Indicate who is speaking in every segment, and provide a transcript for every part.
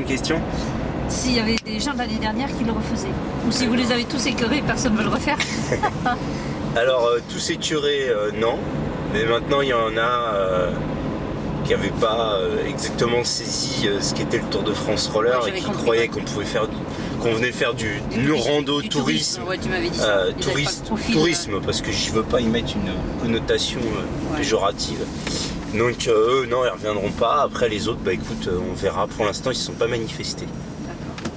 Speaker 1: comme question?
Speaker 2: S'il y avait des gens de l'année dernière qui le refaisaient. Ou si vous les avez tous écœurés, personne ne veut le refaire.
Speaker 1: Alors, tous écurés, non. Mais maintenant, il y en a qui n'avaient pas exactement saisi ce qu'était le Tour de France Roller et qui croyaient qu'on pouvait faire qu'on venait faire du rando tourisme.
Speaker 2: Ouais, tu m'avais dit ça.
Speaker 1: Tourisme, parce que je veux pas y mettre une connotation péjorative. Donc eux, non, ils reviendront pas. Après les autres, bah écoute, on verra. Pour l'instant, ils se sont pas manifestés.
Speaker 2: D'accord.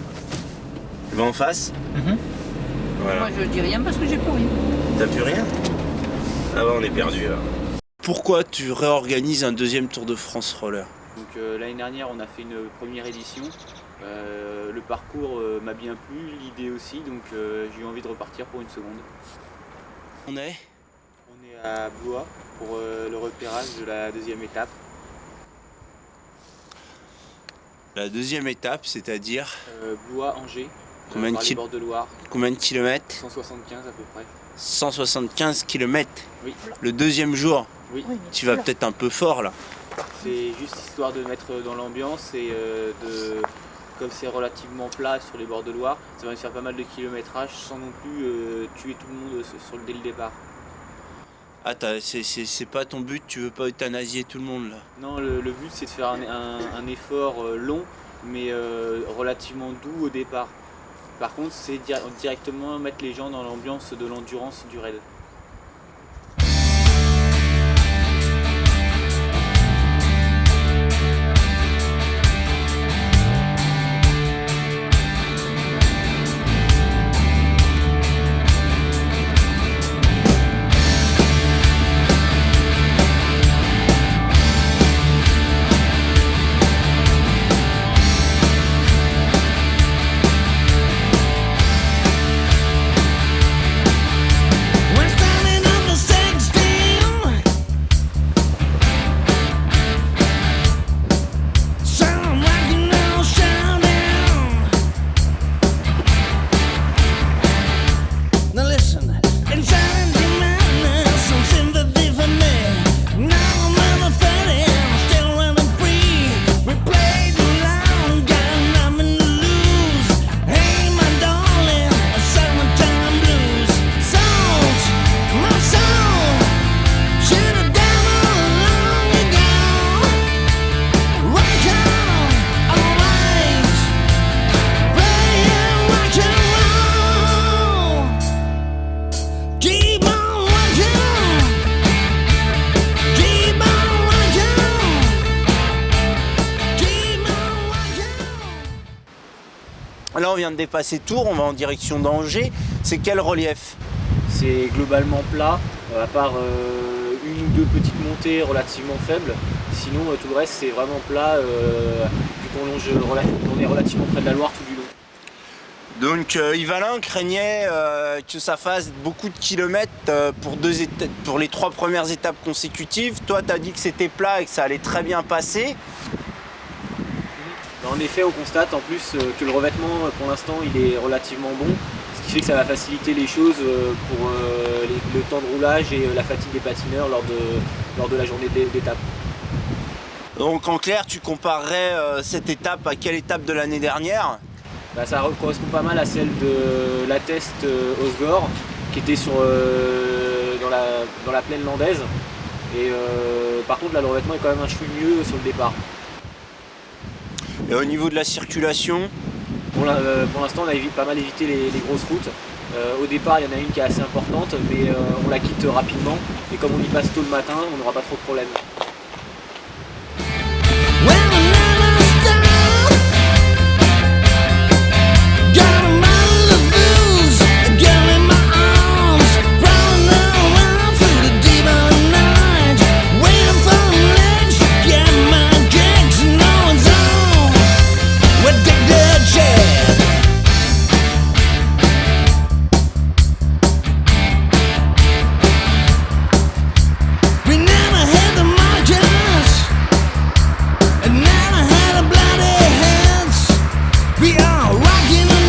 Speaker 1: Tu vas en face? Voilà.
Speaker 2: Moi, je dis rien parce que j'ai plus rien.
Speaker 1: T'as plus rien? Ah bah on est perdu là. Pourquoi tu réorganises un deuxième Tour de France Roller?
Speaker 3: Donc l'année dernière, on a fait une première édition. Le parcours m'a bien plu, l'idée aussi, donc j'ai eu envie de repartir pour une seconde.
Speaker 1: On est
Speaker 3: À Blois pour le repérage de la deuxième étape.
Speaker 1: la deuxième étape, c'est-à-dire
Speaker 3: Blois-Angers,
Speaker 1: combien
Speaker 3: les bords de Loire.
Speaker 1: Combien de kilomètres?
Speaker 3: 175 à peu près.
Speaker 1: 175 kilomètres.
Speaker 3: Oui.
Speaker 1: Le deuxième jour.
Speaker 3: Oui.
Speaker 1: Tu vas peut-être un peu fort là.
Speaker 3: C'est juste histoire de mettre dans l'ambiance et comme c'est relativement plat sur les bords de Loire, ça va me faire pas mal de kilométrage sans non plus tuer tout le monde dès le départ.
Speaker 1: Ah, c'est pas ton but, tu veux pas euthanasier tout le monde là?
Speaker 3: Non, le but c'est de faire un effort long mais relativement doux au départ. Par contre, c'est directement mettre les gens dans l'ambiance de l'endurance du raid.
Speaker 1: Là on vient de dépasser Tours, on va en direction d'Angers. C'est quel relief?
Speaker 3: C'est globalement plat, à part une ou deux petites montées relativement faibles. Sinon tout le reste c'est vraiment plat, vu qu'on est relativement près de la Loire tout du long.
Speaker 1: Donc Yvalin craignait que ça fasse beaucoup de kilomètres pour les 3 premières étapes consécutives. Toi tu as dit que c'était plat et que ça allait très bien passer.
Speaker 3: En effet, on constate en plus que le revêtement pour l'instant il est relativement bon, ce qui fait que ça va faciliter les choses pour le temps de roulage et la fatigue des patineurs lors de la journée d'étape.
Speaker 1: Donc en clair, tu comparerais cette étape à quelle étape de l'année dernière?
Speaker 3: Bah, ça correspond pas mal à celle de la Test Osgore qui était dans la plaine landaise. Et par contre là le revêtement est quand même un chouïa mieux sur le départ.
Speaker 1: Et au niveau de la circulation?
Speaker 3: Pour l'instant on a pas mal évité les grosses routes. Au départ il y en a une qui est assez importante mais on la quitte rapidement et comme on y passe tôt le matin on n'aura pas trop de problèmes.
Speaker 4: We are rocking